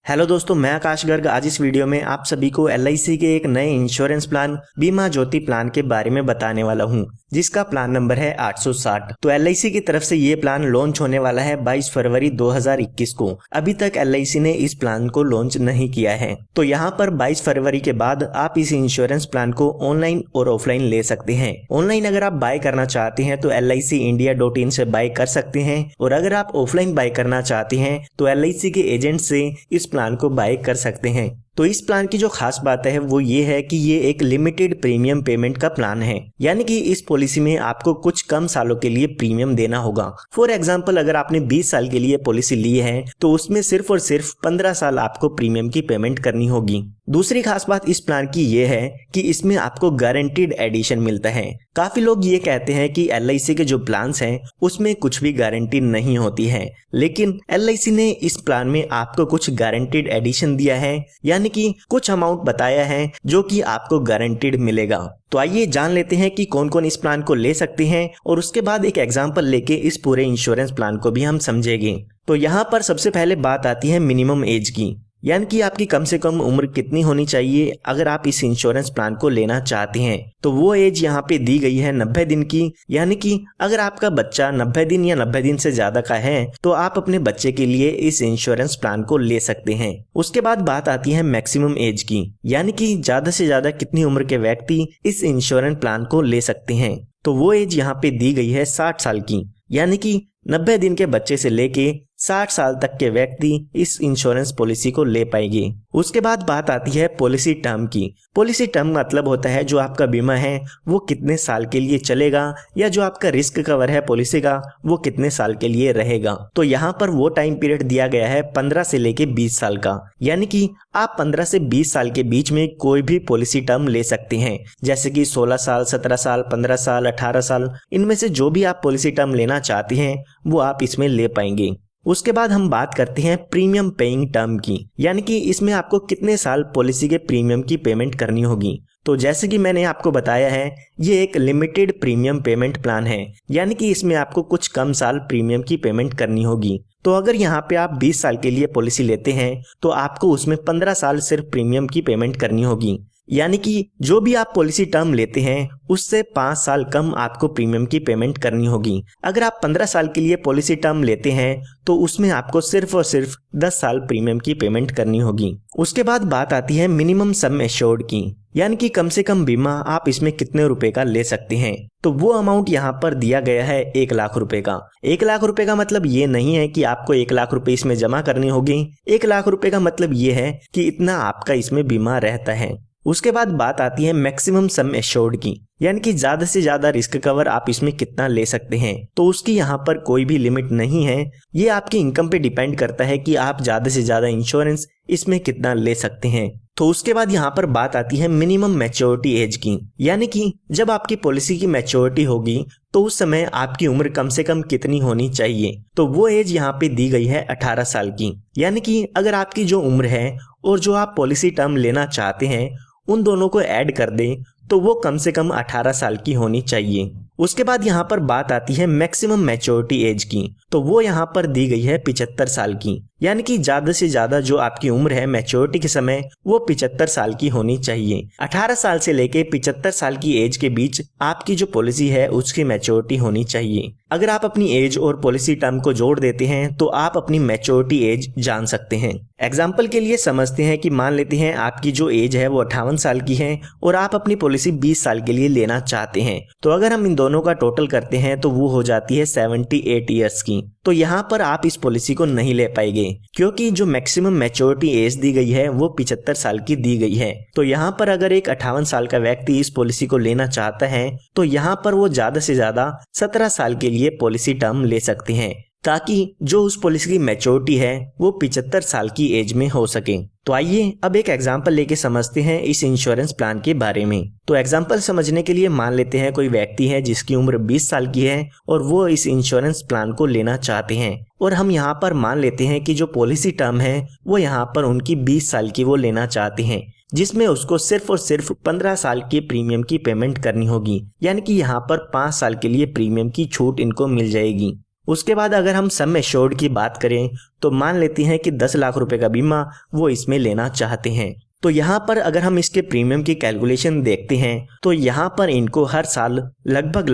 Hello दोस्तों, मैं आकाश गर्ग। आज इस वीडियो में आप सभी को LIC के एक नए इंश्योरेंस प्लान बीमा ज्योति प्लान के बारे में बताने वाला हूं, जिसका प्लान नंबर है 860। तो LIC की तरफ से ये प्लान लॉन्च होने वाला है 22 फरवरी 2021 को। अभी तक LIC ने इस प्लान को लॉन्च नहीं किया है। तो यहाँ पर 22 फरवरी के बाद आप इस इंश्योरेंस प्लान को ऑनलाइन और ऑफलाइन ले सकते हैं। ऑनलाइन अगर आप बाय करना चाहते हैं तो LICindia.in से बाय कर सकते हैं, और अगर आप ऑफलाइन बाय करना चाहते हैं तो LIC के एजेंट से इस प्लान को बाय कर सकते हैं। तो इस प्लान की जो खास बात है वो ये है कि ये एक लिमिटेड प्रीमियम पेमेंट का प्लान है, यानी कि इस पॉलिसी में आपको कुछ कम सालों के लिए प्रीमियम देना होगा। फॉर एग्जांपल, अगर आपने 20 साल के लिए पॉलिसी ली है तो उसमें सिर्फ और सिर्फ 15 साल आपको प्रीमियम की पेमेंट करनी होगी। दूसरी खास बात इस प्लान की ये है कि इसमें आपको गारंटीड एडिशन मिलता है। काफी लोग ये कहते हैं कि LIC के जो प्लान्स हैं उसमें कुछ भी गारंटी नहीं होती है, लेकिन LIC ने इस प्लान में आपको कुछ गारंटीड एडिशन दिया है, यानी कि कुछ अमाउंट बताया है जो कि आपको गारंटीड मिलेगा। तो आइए जान लेते हैं कि कौन कौन इस प्लान को ले सकते हैं, और उसके बाद एक एग्जांपल लेके इस पूरे इंश्योरेंस प्लान को भी हम समझेंगे। तो यहाँ पर सबसे पहले बात आती है मिनिमम एज की, यानी कि आपकी कम से कम उम्र कितनी होनी चाहिए अगर आप इस इंश्योरेंस प्लान को लेना चाहते हैं। तो वो एज यहाँ पे दी गई है 90 दिन की, यानी कि अगर आपका बच्चा 90 दिन या 90 दिन से ज्यादा का है तो आप अपने बच्चे के लिए इस इंश्योरेंस प्लान को ले सकते हैं। उसके बाद बात आती है मैक्सिमम एज की, यानी कि ज्यादा से ज्यादा कितनी उम्र के व्यक्ति इस इंश्योरेंस प्लान को ले सकते हैं। तो वो एज यहाँ पे दी गई है 60 साल की, यानी कि 90 दिन के बच्चे से लेके 60 साल तक के व्यक्ति इस इंश्योरेंस पॉलिसी को ले पाएंगे। उसके बाद बात आती है पॉलिसी टर्म की। पॉलिसी टर्म मतलब होता है जो आपका बीमा है वो कितने साल के लिए चलेगा, या जो आपका रिस्क कवर है पॉलिसी का वो कितने साल के लिए रहेगा। तो यहाँ पर वो टाइम पीरियड दिया गया है 15 से लेके 20 साल का, यानी कि आप 15 से 20 साल के बीच में कोई भी पॉलिसी टर्म ले सकते हैं, जैसे कि 16 साल, 17 साल, 15 साल, 18 साल, इनमें से जो भी आप पॉलिसी टर्म लेना चाहते हैं वो आप इसमें ले पाएंगे। उसके बाद हम बात करते हैं प्रीमियम पेइंग टर्म की, यानी कि इसमें आपको कितने साल पॉलिसी के प्रीमियम की पेमेंट करनी होगी। तो जैसे कि मैंने आपको बताया है, ये एक लिमिटेड प्रीमियम पेमेंट प्लान है, यानी कि इसमें आपको कुछ कम साल प्रीमियम की पेमेंट करनी होगी। तो अगर यहाँ पे आप 20 साल के लिए पॉलिसी लेते हैं तो आपको उसमें 15 साल सिर्फ प्रीमियम की पेमेंट करनी होगी, यानी कि जो भी आप पॉलिसी टर्म लेते हैं उससे 5 साल कम आपको प्रीमियम की पेमेंट करनी होगी। अगर आप 15 साल के लिए पॉलिसी टर्म लेते हैं तो उसमें आपको सिर्फ और सिर्फ 10 साल प्रीमियम की पेमेंट करनी होगी। उसके बाद बात आती है मिनिमम सम एश्योर्ड की, यानी कि कम से कम बीमा आप इसमें कितने रुपए का ले सकते हैं। तो वो अमाउंट यहाँ पर दिया गया है 1 लाख रुपए का। 1 लाख रुपए का मतलब ये नहीं है कि आपको 1 लाख रुपए इसमें जमा करनी होगी। 1 लाख रुपए का मतलब ये है कि इतना आपका इसमें बीमा रहता है। उसके बाद बात आती है मैक्सिमम सम एश्योर्ड की, यानी कि ज्यादा से ज्यादा रिस्क कवर आप इसमें कितना ले सकते हैं। तो उसकी यहाँ पर कोई भी लिमिट नहीं है, ये आपकी इनकम पे डिपेंड करता है कि आप ज्यादा से ज्यादा इंश्योरेंस इसमें कितना ले सकते हैं। तो उसके बाद यहाँ पर बात आती है मिनिमम मैच्योरिटी एज की, यानी कि जब आपकी पॉलिसी की मैच्योरिटी होगी तो उस समय आपकी उम्र कम से कम कितनी होनी चाहिए। तो वो एज यहाँ पे दी गई है 18 साल की, यानी कि अगर आपकी जो उम्र है और जो आप पॉलिसी टर्म लेना चाहते हैं उन दोनों को ऐड कर दें तो वो कम से कम 18 साल की होनी चाहिए। उसके बाद यहाँ पर बात आती है मैक्सिमम मैच्योरिटी एज की, तो वो यहाँ पर दी गई है 75 साल की, यानी कि ज्यादा से ज्यादा जो आपकी उम्र है मैच्योरिटी के समय वो 75 साल की होनी चाहिए। 18 साल से लेके 75 साल की एज के बीच आपकी जो पॉलिसी है उसकी मैच्योरिटी होनी चाहिए। अगर आप अपनी एज और पॉलिसी टर्म को जोड़ देते हैं तो आप अपनी मैच्योरिटी एज जान सकते हैं। एग्जाम्पल के लिए समझते हैं कि मान लेते हैं आपकी जो एज है वो 58 साल की है और आप अपनी पॉलिसी 20 साल के लिए लेना चाहते हैं। तो अगर हम इन दोनों का टोटल करते हैं तो वो हो जाती है 78 ईयर्स की। तो यहाँ पर आप इस पॉलिसी को नहीं ले पाएंगे, क्योंकि जो मैक्सिमम मैच्योरिटी एज दी गई है वो 75 साल की दी गई है। तो यहाँ पर अगर एक 58 साल का व्यक्ति इस पॉलिसी को लेना चाहता है तो यहाँ पर वो ज्यादा से ज्यादा 17 साल के लिए पॉलिसी टर्म ले सकते हैं, ताकि जो उस पॉलिसी की मैच्योरिटी है वो 75 साल की एज में हो सके। तो आइए अब एक एग्जांपल लेके समझते हैं इस इंश्योरेंस प्लान के बारे में। तो एग्जांपल समझने के लिए मान लेते हैं कोई व्यक्ति है जिसकी उम्र 20 साल की है और वो इस इंश्योरेंस प्लान को लेना चाहते हैं, और हम यहाँ पर मान लेते हैं कि जो पॉलिसी टर्म है वो यहाँ पर उनकी 20 साल की वो लेना चाहते हैं, जिसमें उसको सिर्फ और सिर्फ 15 साल की प्रीमियम की पेमेंट करनी होगी, यानी कि यहाँ पर 5 साल के लिए प्रीमियम की छूट इनको मिल जाएगी। उसके बाद अगर हम सम एश्योर्ड की बात करें तो मान लेते हैं कि 10 लाख रुपए का बीमा वो इसमें लेना चाहते हैं। तो यहाँ पर अगर हम इसके प्रीमियम की कैलकुलेशन देखते हैं तो यहाँ पर इनको हर साल लगभग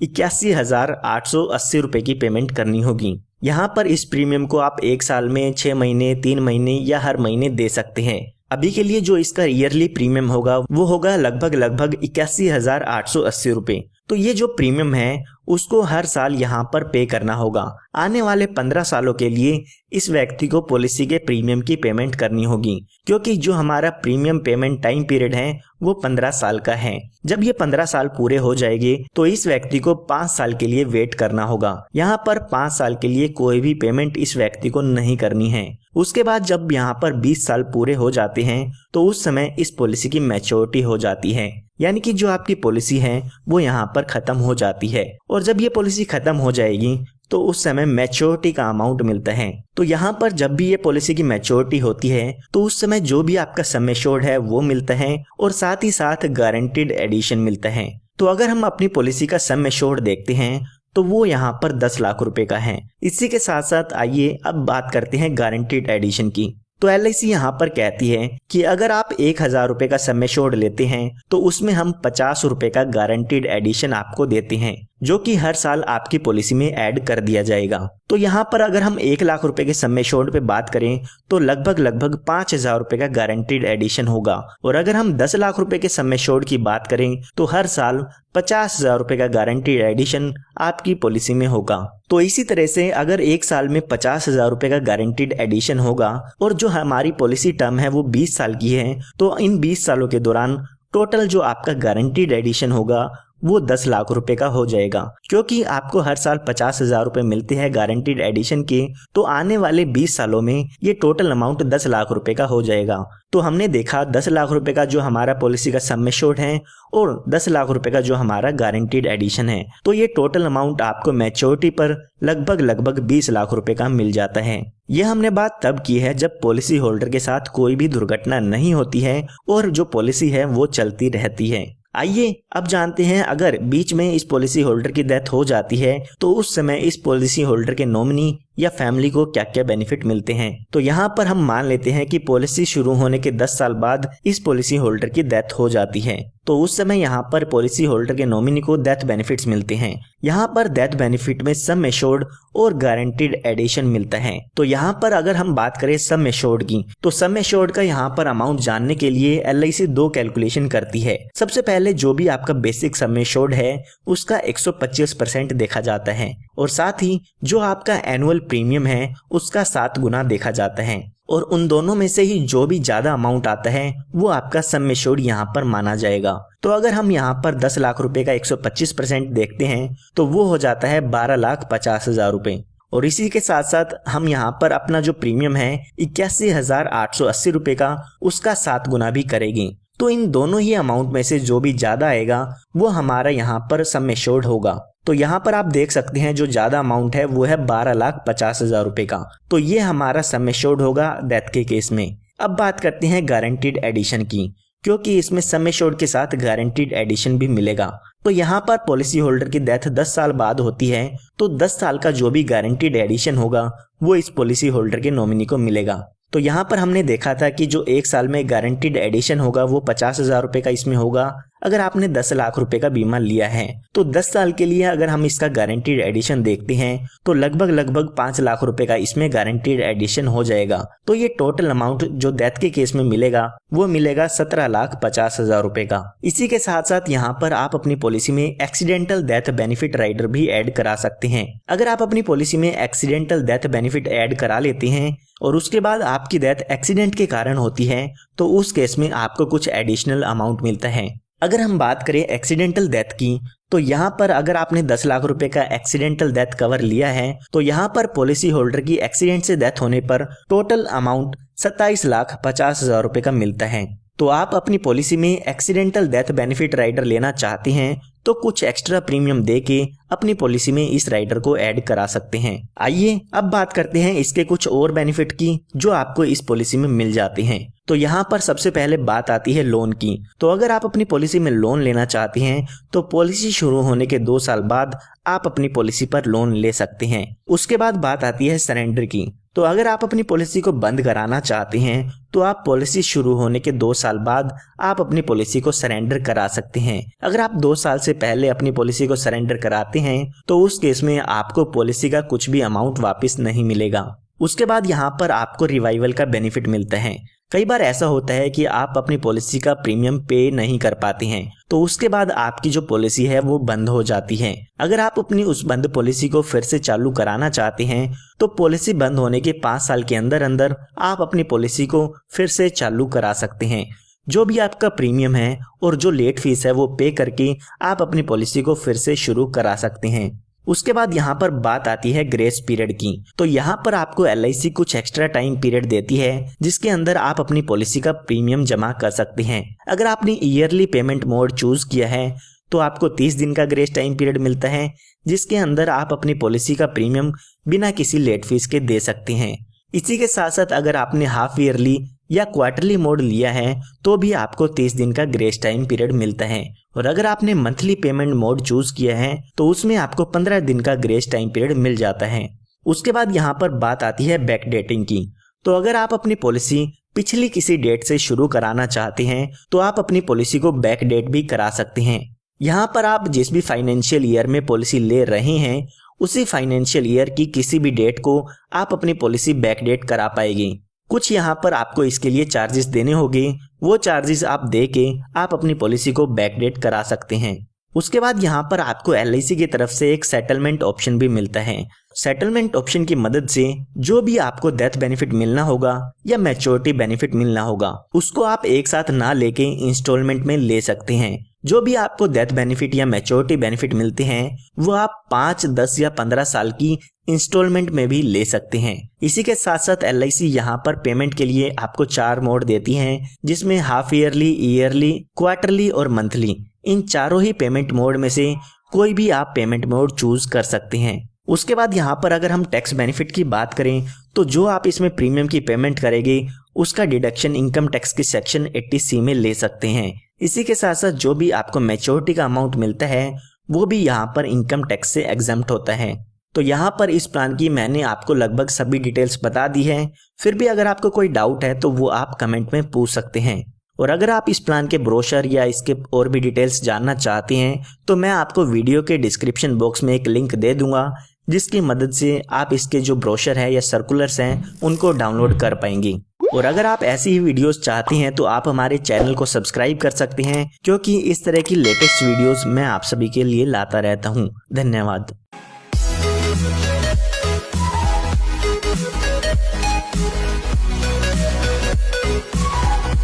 81,880 रुपए की पेमेंट करनी होगी। यहाँ पर इस प्रीमियम को आप 1 साल में, 6 महीने, 3 महीने या हर महीने दे सकते हैं। अभी के लिए जो इसका ईयरली प्रीमियम होगा वो होगा लगभग 81,880 रुपए। तो ये जो प्रीमियम है उसको हर साल यहाँ पर पे करना होगा। आने वाले 15 सालों के लिए इस व्यक्ति को पॉलिसी के प्रीमियम की पेमेंट करनी होगी, क्योंकि जो हमारा प्रीमियम पेमेंट टाइम पीरियड है वो 15 साल का है। जब ये 15 साल पूरे हो जाएंगे तो इस व्यक्ति को 5 साल के लिए वेट करना होगा। यहाँ पर 5 साल के लिए कोई भी पेमेंट इस व्यक्ति को नहीं करनी है। उसके बाद जब यहाँ पर 20 साल पूरे हो जाते हैं तो उस समय इस पॉलिसी की मैच्योरिटी हो जाती है, यानी कि जो आपकी पॉलिसी है वो यहाँ पर खत्म हो जाती है। और जब ये पॉलिसी खत्म हो जाएगी तो उस समय मैच्योरिटी का अमाउंट मिलता है। तो यहाँ पर जब भी ये पॉलिसी की मैच्योरिटी होती है तो उस समय जो भी आपका सम एश्योर्ड है वो मिलता है और साथ ही साथ गारंटीड एडिशन मिलता है। तो अगर हम अपनी पॉलिसी का सम एश्योर्ड देखते हैं तो वो यहाँ पर 10 लाख रुपए का है। इसी के साथ साथ आइए अब बात करते हैं गारंटीड एडिशन की। तो LIC यहाँ पर कहती है कि अगर आप 1,000 रुपए का सम एश्योर्ड लेते हैं तो उसमें हम 50 रुपए का गारंटीड एडिशन आपको देते हैं, जो कि हर साल आपकी पॉलिसी में ऐड कर दिया जाएगा। तो यहाँ पर अगर हम 1 लाख रुपए के सम एश्योर्ड पे बात करें तो लगभग 5,000 रुपए का गारंटीड एडिशन होगा। और अगर हम 10 लाख रुपए के सम एश्योर्ड की बात करें तो हर साल 50,000 रुपए का गारंटीड एडिशन आपकी पॉलिसी में होगा। तो इसी तरह से अगर 1 साल में 50,000 रुपए का गारंटीड एडिशन होगा और जो हमारी पॉलिसी टर्म है वो 20 साल की है, तो इन 20 सालों के दौरान टोटल जो आपका गारंटीड एडिशन होगा वो 10 लाख रुपए का हो जाएगा। क्योंकि आपको हर साल 50,000 रुपए मिलते हैं गारंटीड एडिशन के, तो आने वाले 20 सालों में ये टोटल अमाउंट 10 लाख रुपए का हो जाएगा। तो हमने देखा 10 लाख रुपए का जो हमारा पॉलिसी का सम एश्योर्ड है और 10 लाख रुपए का जो हमारा गारंटीड एडिशन है, तो ये टोटल अमाउंट आपको मैच्योरिटी पर लगभग 20 लाख रुपए का मिल जाता है। यह हमने बात तब की है जब पॉलिसी होल्डर के साथ कोई भी दुर्घटना नहीं होती है और जो पॉलिसी है वो चलती रहती है। आइए अब जानते हैं अगर बीच में इस पॉलिसी होल्डर की डेथ हो जाती है तो उस समय इस पॉलिसी होल्डर के नॉमिनी या फैमिली को क्या क्या बेनिफिट मिलते हैं। तो यहाँ पर हम मान लेते हैं कि पॉलिसी शुरू होने के 10 साल बाद इस पॉलिसी होल्डर की डेथ हो जाती है, तो उस समय यहाँ पर पॉलिसी होल्डर के नॉमिनी को डेथ बेनिफिट्स मिलते हैं। यहाँ पर डेथ बेनिफिट में सम एश्योर्ड और गारंटीड एडिशन मिलता है। तो यहाँ पर अगर हम बात करें सम एश्योर्ड की, तो सम एश्योर्ड का यहाँ पर अमाउंट जानने के लिए LIC 2 कैलकुलेशन करती है। सबसे पहले जो भी आपका बेसिक सम एश्योर्ड है उसका 125% देखा जाता है और साथ ही जो आपका एनुअल प्रीमियम है उसका 7 गुना देखा जाता है, और उन दोनों में से ही जो भी ज्यादा अमाउंट आता है वो आपका सम एश्योर्ड यहाँ पर माना जाएगा। तो अगर हम यहाँ पर 10 लाख रुपए का 125% देखते हैं तो वो हो जाता है 12,50,000 रुपए। और इसी के साथ साथ हम यहाँ पर अपना जो प्रीमियम है 81,880 रुपए का, उसका 7 गुना भी करेंगे। तो इन दोनों ही अमाउंट में से जो भी ज्यादा आएगा वो हमारा यहाँ पर सम एश्योर्ड होगा। तो यहाँ पर आप देख सकते हैं जो ज्यादा अमाउंट है वो है 12,50,000 रुपए का। तो ये हमारा सम एश्योर्ड होगा डेथ के केस में। अब बात करते हैं गारंटीड एडिशन की, क्योंकि इसमें सम एश्योर्ड के साथ गारंटीड एडिशन भी मिलेगा। तो यहाँ पर पॉलिसी होल्डर की डेथ 10 साल बाद होती है, तो 10 साल का जो भी गारंटीड एडिशन होगा वो इस पॉलिसी होल्डर के नॉमिनी को मिलेगा। तो यहाँ पर हमने देखा था कि जो 1 साल में गारंटीड एडिशन होगा वो 50,000 रुपए का इसमें होगा। अगर आपने 10 लाख रुपए का बीमा लिया है तो 10 साल के लिए अगर हम इसका गारंटीड एडिशन देखते हैं तो लगभग 5 लाख रुपए का इसमें गारंटीड एडिशन हो जाएगा। तो ये टोटल अमाउंट जो डेथ के केस में मिलेगा वो मिलेगा 17,50,000 रुपए का। इसी के साथ साथ यहाँ पर आप अपनी पॉलिसी में एक्सीडेंटल डेथ बेनिफिट राइडर भी ऐड करा सकते हैं। अगर आप अपनी पॉलिसी में एक्सीडेंटल डेथ बेनिफिट ऐड करा लेते हैं और उसके बाद आपकी डेथ एक्सीडेंट के कारण होती है तो उस केस में आपको कुछ एडिशनल अमाउंट मिलता है। अगर हम बात करें एक्सीडेंटल डेथ की, तो यहाँ पर अगर आपने 10 लाख रुपए का एक्सीडेंटल डेथ कवर लिया है तो यहाँ पर पॉलिसी होल्डर की एक्सीडेंट से डेथ होने पर टोटल अमाउंट 27,50,000 रुपए का मिलता है। तो आप अपनी पॉलिसी में एक्सीडेंटल डेथ बेनिफिट राइडर लेना चाहते हैं तो कुछ एक्स्ट्रा प्रीमियम देके अपनी पॉलिसी में इस राइडर को ऐड करा सकते हैं। आइए अब बात करते हैं इसके कुछ और बेनिफिट की जो आपको इस पॉलिसी में मिल जाते हैं। तो यहाँ पर सबसे पहले बात आती है लोन की। तो अगर आप अपनी पॉलिसी में लोन लेना चाहते हैं तो पॉलिसी शुरू होने के 2 साल बाद आप अपनी पॉलिसी पर लोन ले सकते हैं। उसके बाद बात आती है सरेंडर की। तो अगर आप अपनी पॉलिसी को बंद कराना चाहते हैं तो आप पॉलिसी शुरू होने के 2 साल बाद आप अपनी पॉलिसी को सरेंडर करा सकते हैं। अगर आप 2 साल से पहले अपनी पॉलिसी को सरेंडर कराते हैं तो उस केस में आपको पॉलिसी का कुछ भी अमाउंट वापस नहीं मिलेगा। उसके बाद यहाँ पर आपको रिवाइवल का बेनिफिट मिलता है। कई बार ऐसा होता है कि आप अपनी पॉलिसी का प्रीमियम पे नहीं कर पाते हैं तो उसके बाद आपकी जो पॉलिसी है वो बंद हो जाती है। अगर आप अपनी उस बंद पॉलिसी को फिर से चालू कराना चाहते हैं तो पॉलिसी बंद होने के 5 साल के अंदर अंदर आप अपनी पॉलिसी को फिर से चालू करा सकते हैं। जो भी आपका प्रीमियम है और जो लेट फीस है वो पे करके आप अपनी पॉलिसी को फिर से शुरू करा सकते हैं। उसके बाद यहाँ पर बात आती है ग्रेस पीरियड की। तो यहाँ पर आपको LIC कुछ एक्स्ट्रा टाइम पीरियड देती है जिसके अंदर आप अपनी पॉलिसी का प्रीमियम जमा कर सकते हैं। अगर आपने ईयरली पेमेंट मोड चूज किया है तो आपको 30 दिन का ग्रेस टाइम पीरियड मिलता है जिसके अंदर आप अपनी पॉलिसी का प्रीमियम बिना किसी लेट फीस के दे सकते हैं। इसी के साथ साथ अगर आपने हाफ ईयरली या क्वार्टरली मोड लिया है तो भी आपको 30 दिन का ग्रेस टाइम पीरियड मिलता है। और अगर आपने मंथली पेमेंट मोड चूज किया है तो उसमें आपको 15 दिन का ग्रेस टाइम पीरियड मिल जाता है। उसके बाद यहाँ पर बात आती है बैक डेटिंग की। तो अगर आप अपनी पॉलिसी पिछली किसी डेट से शुरू कराना चाहते हैं तो आप अपनी पॉलिसी को बैक डेट भी करा सकते हैं। यहाँ पर आप जिस भी फाइनेंशियल ईयर में पॉलिसी ले रहे हैं उसी फाइनेंशियल ईयर की किसी भी डेट को आप अपनी पॉलिसी बैक डेट करा पाएगी। कुछ यहाँ पर आपको इसके लिए चार्जेस देने होंगे, वो चार्जेस आप दे के आप अपनी पॉलिसी को बैकडेट करा सकते हैं। उसके बाद यहाँ पर आपको LIC की तरफ से एक सेटलमेंट ऑप्शन भी मिलता है। सेटलमेंट ऑप्शन की मदद से जो भी आपको डेथ बेनिफिट मिलना होगा या मैच्योरिटी बेनिफिट मिलना होगा उसको आप एक साथ ना लेके इंस्टॉलमेंट में ले सकते हैं। जो भी आपको डेथ बेनिफिट या मैच्योरिटी बेनिफिट मिलते हैं वो आप 5, 10 या 15 साल की इंस्टॉलमेंट में भी ले सकते हैं। इसी के साथ साथ LIC यहाँ पर पेमेंट के लिए आपको 4 मोड देती हैं जिसमें हाफ ईयरली, ईयरली, क्वार्टरली और मंथली। इन चारों ही पेमेंट मोड में से कोई भी आप पेमेंट मोड चूज कर सकते हैं। उसके बाद यहाँ पर अगर हम टैक्स बेनिफिट की बात करें तो जो आप इसमें प्रीमियम की पेमेंट करेंगे उसका डिडक्शन इनकम टैक्स की सेक्शन 80C में ले सकते हैं। इसी के साथ साथ जो भी आपको मैच्योरिटी का अमाउंट मिलता है वो भी यहाँ पर इनकम टैक्स से एग्जम्प्ट होता है। तो यहाँ पर इस प्लान की मैंने आपको लगभग सभी डिटेल्स बता दी है। फिर भी अगर आपको कोई डाउट है तो वो आप कमेंट में पूछ सकते हैं। और अगर आप इस प्लान के ब्रोशर या इसके और भी डिटेल्स जानना चाहते हैं तो मैं आपको वीडियो के डिस्क्रिप्शन बॉक्स में एक लिंक दे दूंगा जिसकी मदद से आप इसके जो ब्रोशर है या सर्कुलर्स हैं उनको डाउनलोड कर पाएंगे। और अगर आप ऐसी ही वीडियोस चाहते हैं तो आप हमारे चैनल को सब्सक्राइब कर सकते हैं क्योंकि इस तरह की लेटेस्ट वीडियोस मैं आप सभी के लिए लाता रहता हूं। धन्यवाद।